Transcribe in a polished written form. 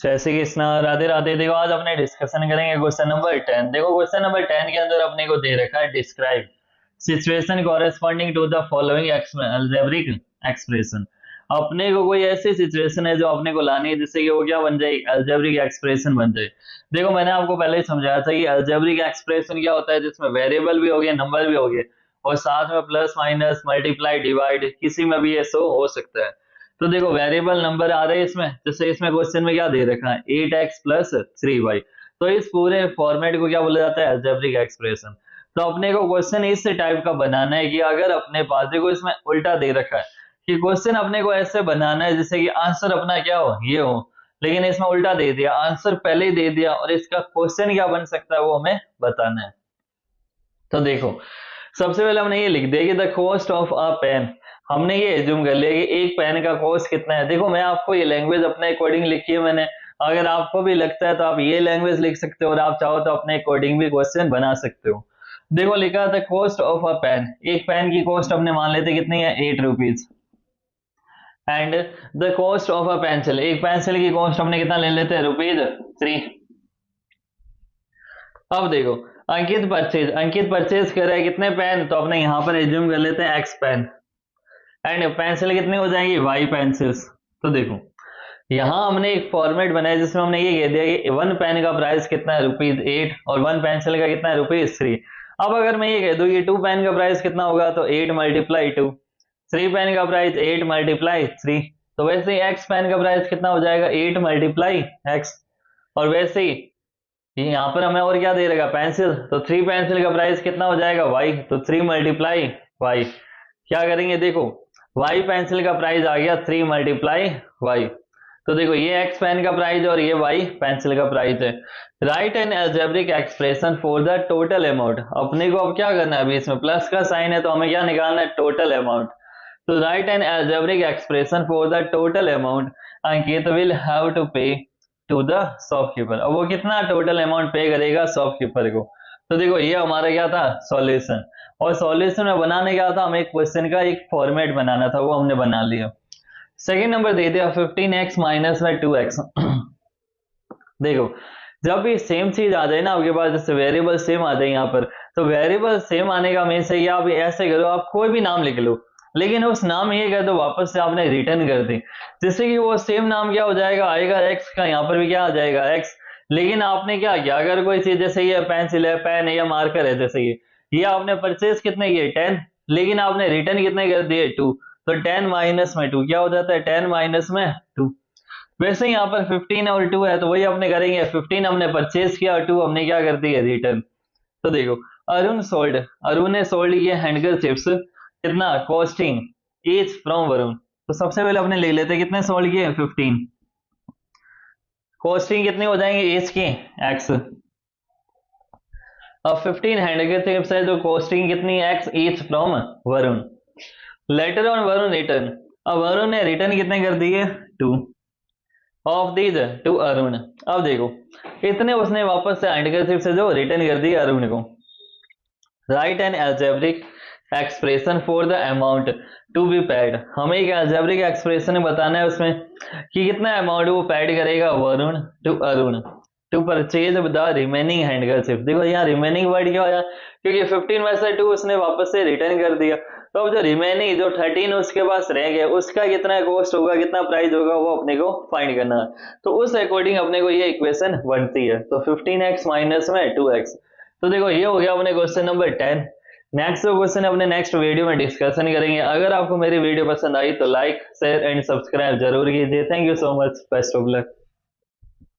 जय श्री कृष्णा, राधे राधे। देखो आज अपने डिस्कशन करेंगे क्वेश्चन नंबर 10। देखो क्वेश्चन नंबर 10 के अंदर अपने को दे रखा है describe situation corresponding to the following algebraic expression. अपने को कोई ऐसी सिचुएशन है जो अपने को लानी है जिससे कि वो क्या बन जाए, अलजेब्रिक एक्सप्रेशन बन जाए। देखो मैंने आपको पहले ही समझाया था कि अलजेब्रिक एक्सप्रेशन क्या होता है, जिसमें वेरिएबल भी हो गए, नंबर भी हो गए, और साथ में प्लस माइनस मल्टीप्लाई डिवाइड किसी में भी ये शो हो सकता है। तो देखो वेरिएबल नंबर आ रहे हैं इसमें, जैसे इसमें क्वेश्चन में क्या दे रखा है 8x प्लस 3y। तो इस पूरे फॉर्मेट को क्या बोला जाता है, अलजेब्रिक एक्सप्रेशन। तो अपने को क्वेश्चन इस टाइप का बनाना है कि अगर अपने पास, देखो इसमें उल्टा दे रखा है कि क्वेश्चन अपने को ऐसे बनाना है जिससे कि आंसर अपना क्या हो, ये हो, लेकिन इसमें उल्टा दे दिया, आंसर पहले ही दे दिया और इसका क्वेश्चन क्या बन सकता है वो हमें बताना है। तो देखो सबसे पहले हमने ये लिख दिया कि the cost of a pen. हमने ये एज्यूम कर लिया कि एक पेन का कॉस्ट कितना है। देखो मैं आपको ये लैंग्वेज अपने अकॉर्डिंग लिखी है मैंने, अगर आपको भी लगता है तो आप ये लैंग्वेज लिख सकते हो और आप चाहो तो अपने अकॉर्डिंग भी क्वेश्चन बना सकते हो। देखो लिखा था कॉस्ट ऑफ अ पेन, एक पेन की कॉस्ट हमने मान लेते कितनी है, 8 rupees. And the cost of a pencil, एक पेंसिल की कॉस्ट हमने कितना ले लेते हैं, ₹3। अब देखो अंकित परचेज कर रहा है कितने पेन, तो अपने यहां पर एज्यूम कर लेते हैं x पेन। एंड पेंसिल कितनी हो जाएंगी, y पेंसिल्स। तो देखो यहाँ हमने एक फॉर्मेट बनाया जिसमें हमने ये कह दिया कि वन पेन का प्राइस कितना है, ₹8, और वन पेंसिल का कितना है, ₹3। अब अगर मैं ये कह दूं कि 2 पेन का प्राइस कितना होगा, तो 8 मल्टीप्लाई 2। 3 पेन का प्राइस 8 मल्टीप्लाई 3। तो वैसे ही x पेन का प्राइस कितना हो जाएगा, 8 मल्टीप्लाई x। और वैसे ही यहाँ पर हमें और क्या दे रहेगा, पेंसिल, तो 3 पेंसिल का प्राइस कितना हो जाएगा, y। तो 3 मल्टीप्लाई y। क्या करेंगे, देखो y पेंसिल का प्राइस आ गया 3 मल्टीप्लाई y। तो देखो ये x पेन का प्राइस और ये y पेंसिल का प्राइस है। Right an algebraic expression for the total amount. अपने को अब क्या करना है, अभी इसमें प्लस का साइन है तो हमें क्या निकालना है, टोटल अमाउंट। तो write an algebraic expression for the total amount Ankit will have to pay to the shopkeeper. अब वो कितना टोटल अमाउंट पे करेगा शॉपकीपर को। तो देखो ये हमारा क्या था, सॉल्यूशन। और सॉल्यूशन में बनाने क्या था, हमें क्वेश्चन का एक फॉर्मेट बनाना था, वो हमने बना लिया। सेकेंड नंबर दे दिया 15x माइनस में 2x। देखो जब भी सेम चीज आ जाए ना आपके पास, जैसे वेरिएबल सेम आ जाए यहाँ पर, तो वेरिएबल सेम आने का मीन से आप ऐसे करो, आप कोई भी नाम लिख लो, लेकिन उस नाम ये कर दो वापस से आपने रिटर्न कर दी, जिससे कि वो सेम नाम क्या हो जाएगा, आएगा x का, यहाँ पर भी क्या आ जाएगा x। लेकिन आपने क्या किया, अगर कोई चीज जैसे ये पेंसिल है, पेन है या मार्कर है, जैसे ये आपने परचेज कितने किए 10, लेकिन आपने रिटर्न कितने कर दिए 2। तो 10 माइनस में 2 क्या हो जाता है, 10 माइनस में 2। वैसे ही यहाँ पर 15 और 2 है तो वही अपने करेंगे, 15 हमने परचेज किया और 2 हमने क्या कर दिया, रिटर्न। तो देखो अरुण ने सोल्ड किया हैंडकरचिप्स, कितना कॉस्टिंग ईच फ्रॉम वरुण। तो सबसे पहले अपने ले लेते हैं कितने सोल्ड किए, 15। कॉस्टिंग कितनी हो जाएंगे ईच की, x। अब 15 हैंडकरचिप्स है तो कॉस्टिंग कितनी, x each from Varun. Later on Varun return, अब वरुण ने रिटर्न कितने कर दिए, 2 ऑफ दीज टू अरुण। अब देखो इतने उसने वापस से हैंडकरचिप से जो रिटर्न कर दिए अरुण को। Write an algebraic expression for the amount to be paid. हमें एक अलजेब्रिक एक्सप्रेशन बताना है उसमें कि कितना अमाउंट वो पेड करेगा Varun to Arun to purchase the remaining handkerchief. देखो यहाँ रिमेनिंग वर्ड क्या होया, क्योंकि 15 में से 2 उसने वापस से रिटर्न कर दिया, तो अब जो रिमेनिंग जो 13 उसके पास रह गया, उसका कितना कॉस्ट होगा, कितना प्राइस होगा, वो अपने को फाइंड करना है। तो उस अकॉर्डिंग अपने को ये इक्वेशन बनती है। तो 15x माइनस में 2x। तो देखो ये हो गया अपने क्वेश्चन नंबर 10। नेक्स्ट जो क्वेश्चन अपने नेक्स्ट वीडियो में डिस्कशन करेंगे। अगर आपको मेरी वीडियो पसंद आई तो लाइक शेयर एंड सब्सक्राइब जरूर कीजिए। Thank you so much, best of luck.